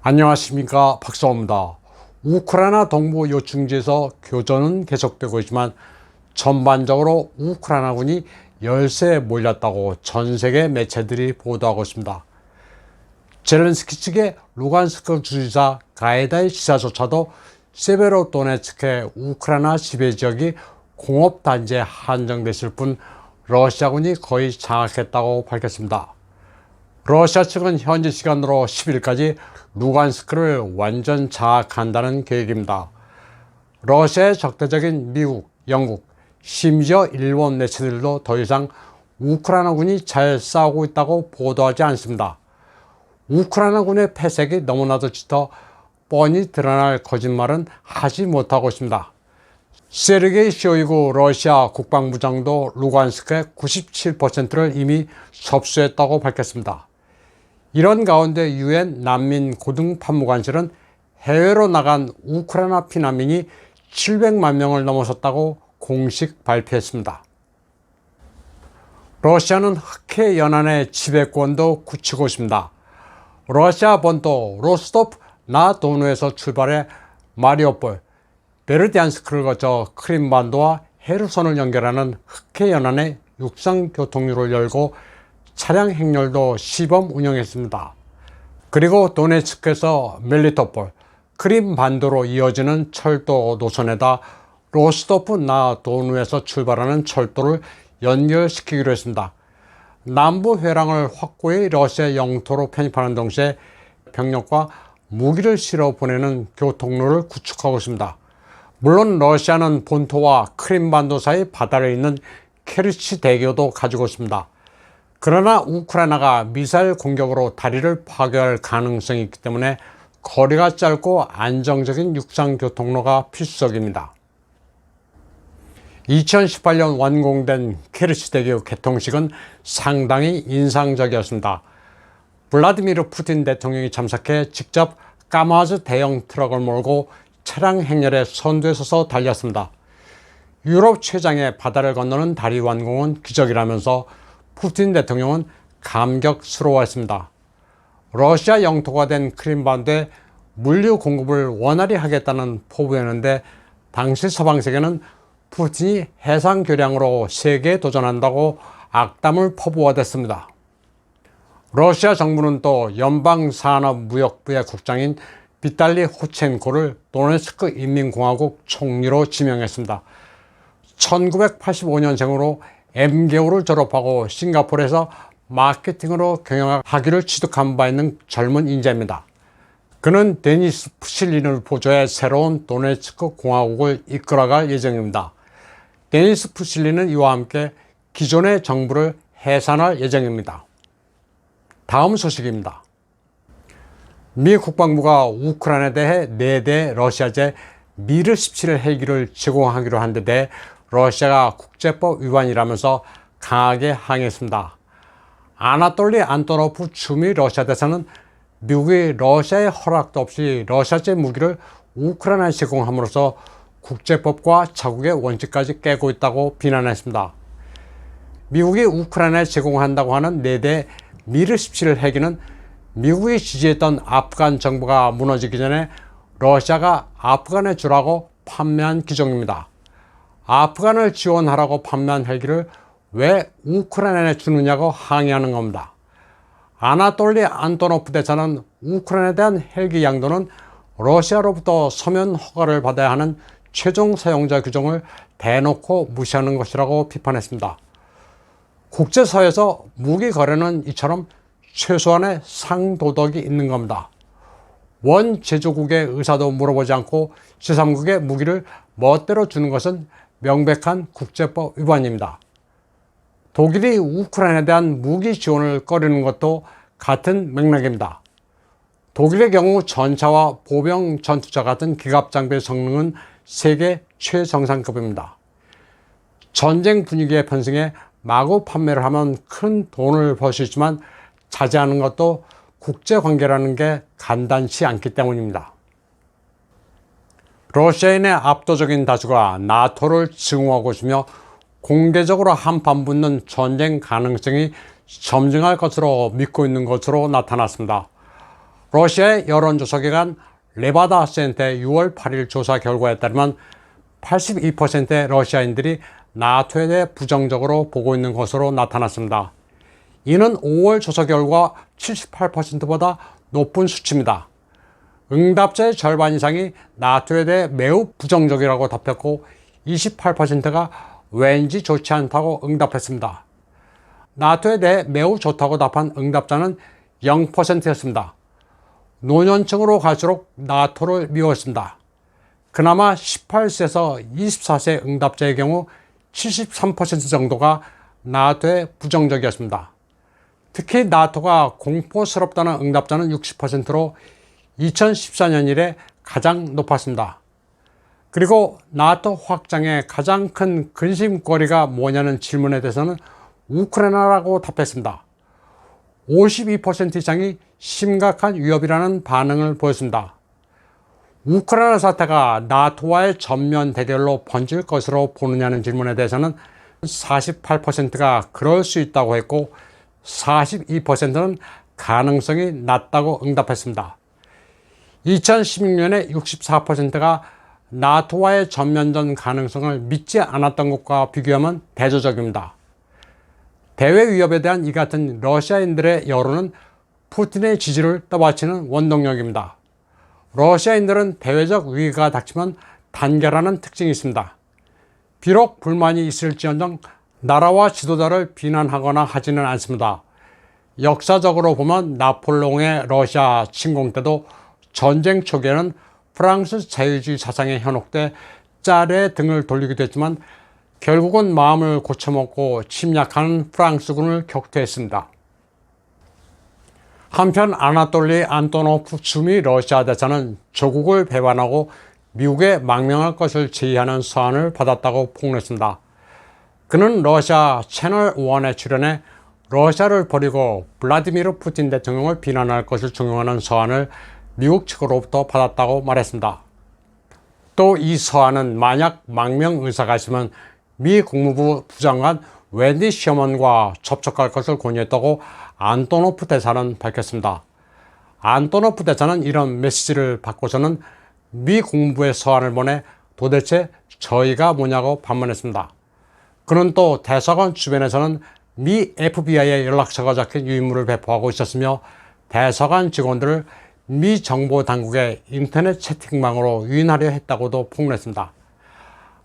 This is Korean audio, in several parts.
안녕하십니까, 박사호입니다. 우크라이나 동부 요충지에서 교전은 계속되고 있지만 전반적으로 우크라이나군이 열세에 몰렸다고 전 세계 매체들이 보도하고 있습니다. 제렌스키 측의 루간스크 주지사 가이다이 지사조차도 세베로도네츠크의 우크라이나 지배 지역이 공업단지에 한정됐을 뿐 러시아군이 거의 장악했다고 밝혔습니다. 러시아 측은 현지 시간으로 10일까지 루간스크를 완전 장악한다는 계획입니다. 러시아의 적대적인 미국, 영국, 심지어 일본 매체들도 더 이상 우크라이나군이 잘 싸우고 있다고 보도하지 않습니다. 우크라이나군의 패색이 너무나도 짙어 뻔히 드러날 거짓말은 하지 못하고 있습니다. 세르게이 쇼이구 러시아 국방부장도 루간스크의 97%를 이미 접수했다고 밝혔습니다. 이런 가운데 유엔 난민 고등판무관실은 해외로 나간 우크라이나 피난민이 700만 명을 넘어섰다고 공식 발표했습니다. 러시아는 흑해 연안의 지배권도 굳히고 있습니다. 러시아 본토 로스토프 나 도누에서 출발해 마리오폴, 베르디안스크를 거쳐 크림반도와 헤르손을 연결하는 흑해 연안의 육상 교통로를 열고 차량 행렬도 시범 운영했습니다. 그리고 도네츠크에서 멜리토폴, 크림반도로 이어지는 철도 노선에다 로스토프 나 도누에서 출발하는 철도를 연결시키기로 했습니다. 남부 회랑을 확고히 러시아 영토로 편입하는 동시에 병력과 무기를 실어 보내는 교통로를 구축하고 있습니다. 물론 러시아는 본토와 크림반도 사이 바다에 있는 케르치 대교도 가지고 있습니다. 그러나 우크라이나가 미사일 공격으로 다리를 파괴할 가능성이 있기 때문에 거리가 짧고 안정적인 육상 교통로가 필수적입니다. 2018년 완공된 케르치대교 개통식은 상당히 인상적이었습니다. 블라디미르 푸틴 대통령이 참석해 직접 까마즈 대형 트럭을 몰고 차량 행렬의 선두에 서서 달렸습니다. 유럽 최장의 바다를 건너는 다리 완공은 기적이라면서 푸틴 대통령은 감격스러워했습니다. 러시아 영토가 된 크림반도에 물류 공급을 원활히 하겠다는 포부였는데 당시 서방 세계는 푸틴이 해상 교량으로 세계에 도전한다고 악담을 퍼부어댔습니다. 러시아 정부는 또 연방산업무역부의 국장인 비탈리 호첸코를 도네츠크 인민공화국 총리로 지명했습니다. 1985년생으로 M개울을 졸업하고 싱가포르에서 마케팅으로 경영학위를 취득한 바 있는 젊은 인재입니다. 그는 데니스 푸실린을 보조해 새로운 도네츠크 공화국을 이끌어갈 예정입니다. 데니스 푸실린은 이와 함께 기존의 정부를 해산할 예정입니다. 다음 소식입니다. 미 국방부가 우크라이나에 대해 4대 러시아제 미르 17 헬기를 제공하기로 한 데 대해 러시아가 국제법 위반이라면서 강하게 항의했습니다. 아나톨리 안토노프 주미 러시아 대사는 미국이 러시아의 허락도 없이 러시아제 무기를 우크라이나에 제공함으로써 국제법과 자국의 원칙까지 깨고 있다고 비난했습니다. 미국이 우크라이나에 제공한다고 하는 4대 미르 17 헬기는 미국이 지지했던 아프간 정부가 무너지기 전에 러시아가 아프간에 주라고 판매한 기종입니다. 아프간을 지원하라고 판매한 헬기를 왜 우크라이나에 주느냐고 항의하는 겁니다. 아나톨리 안토노프 대사는 우크라이나에 대한 헬기 양도는 러시아로부터 서면 허가를 받아야 하는 최종 사용자 규정을 대놓고 무시하는 것이라고 비판했습니다. 국제사회에서 무기 거래는 이처럼 최소한의 상도덕이 있는 겁니다. 원 제조국의 의사도 물어보지 않고 제3국의 무기를 멋대로 주는 것은 명백한 국제법 위반입니다. 독일이 우크라이나에 대한 무기 지원을 꺼리는 것도 같은 맥락입니다. 독일의 경우 전차와 보병 전투차 같은 기갑 장비의 성능은 세계 최정상급입니다. 전쟁 분위기에 편승해 마구 판매를 하면 큰 돈을 벌 수 있지만 자제하는 것도 국제관계라는 게 간단치 않기 때문입니다. 러시아인의 압도적인 다수가 나토를 증오하고 있으며 공개적으로 한판 붙는 전쟁 가능성이 점증할 것으로 믿고 있는 것으로 나타났습니다. 러시아의 여론조사기관 레바다 센터의 6월 8일 조사 결과에 따르면 82%의 러시아인들이 나토에 대해 부정적으로 보고 있는 것으로 나타났습니다. 이는 5월 조사 결과 78%보다 높은 수치입니다. 응답자의 절반 이상이 나토에 대해 매우 부정적이라고 답했고 28%가 왠지 좋지 않다고 응답했습니다. 나토에 대해 매우 좋다고 답한 응답자는 0%였습니다. 노년층으로 갈수록 나토를 미워했습니다. 그나마 18세에서 24세 응답자의 경우 73% 정도가 나토에 부정적이었습니다. 특히 나토가 공포스럽다는 응답자는 60%로 2014년 이래 가장 높았습니다. 그리고 나토 확장의 가장 큰 근심거리가 뭐냐는 질문에 대해서는 우크라이나라고 답했습니다. 52% 이상이 심각한 위협이라는 반응을 보였습니다. 우크라이나 사태가 나토와의 전면 대결로 번질 것으로 보느냐는 질문에 대해서는 48%가 그럴 수 있다고 했고 42%는 가능성이 낮다고 응답했습니다. 2016년에 64%가 나토와의 전면전 가능성을 믿지 않았던 것과 비교하면 대조적입니다. 대외 위협에 대한 이 같은 러시아인들의 여론은 푸틴의 지지를 떠받치는 원동력입니다. 러시아인들은 대외적 위기가 닥치면 단결하는 특징이 있습니다. 비록 불만이 있을지언정 나라와 지도자를 비난하거나 하지는 않습니다. 역사적으로 보면 나폴레옹의 러시아 침공 때도 전쟁 초기에는 프랑스 자유주의 사상에 현혹돼 짜레 등을 돌리기도 했지만 결국은 마음을 고쳐먹고 침략하는 프랑스군을 격퇴했습니다. 한편 아나톨리 안토노프 주미 러시아 대사는 조국을 배반하고 미국에 망명할 것을 제의하는 서한을 받았다고 폭로했습니다. 그는 러시아 채널 1에 출연해 러시아를 버리고 블라디미르 푸틴 대통령을 비난할 것을 종용하는 서한을 미국 측으로부터 받았다고 말했습니다. 또 이 서한은 만약 망명 의사가 있으면 미 국무부 부장관 웬디 셔먼과 접촉할 것을 권유했다고 안토노프 대사는 밝혔습니다. 안토노프 대사는 이런 메시지를 받고서는 미 국무부에 서한을 보내 도대체 저희가 뭐냐고 반문했습니다. 그는 또 대사관 주변에서는 미 FBI의 연락처가 적힌 유인물을 배포하고 있었으며 대사관 직원들을 미 정보 당국의 인터넷 채팅방으로 유인하려 했다고도 폭로했습니다.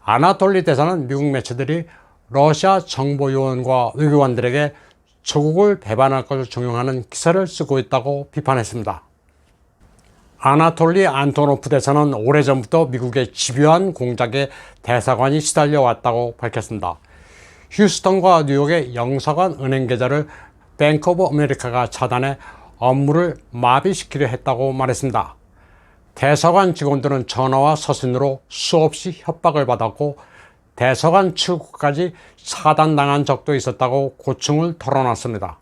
아나톨리 대사는 미국 매체들이 러시아 정보요원과 외교관들에게 조국을 배반할 것을 종용하는 기사를 쓰고 있다고 비판했습니다. 아나톨리 안토노프 대사는 오래전부터 미국의 집요한 공작에 대사관이 시달려 왔다고 밝혔습니다. 휴스턴과 뉴욕의 영사관 은행 계좌를 뱅크 오브 아메리카가 차단해 업무를 마비시키려 했다고 말했습니다. 대사관 직원들은 전화와 서신으로 수없이 협박을 받았고 대사관 출국까지 차단당한 적도 있었다고 고충을 털어놨습니다.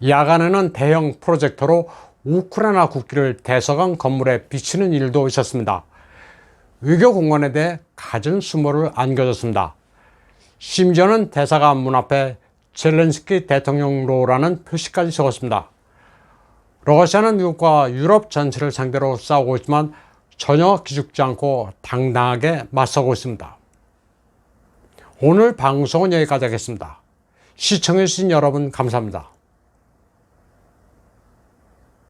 야간에는 대형 프로젝터로 우크라이나 국기를 대사관 건물에 비치는 일도 있었습니다. 외교 공간에 대해 갖은 수모를 안겨줬습니다. 심지어는 대사관 문 앞에 젤렌스키 대통령로라는 표시까지 적었습니다. 러시아는 미국과 유럽 전체를 상대로 싸우고 있지만 전혀 기죽지 않고 당당하게 맞서고 있습니다. 오늘 방송은 여기까지 하겠습니다. 시청해주신 여러분 감사합니다.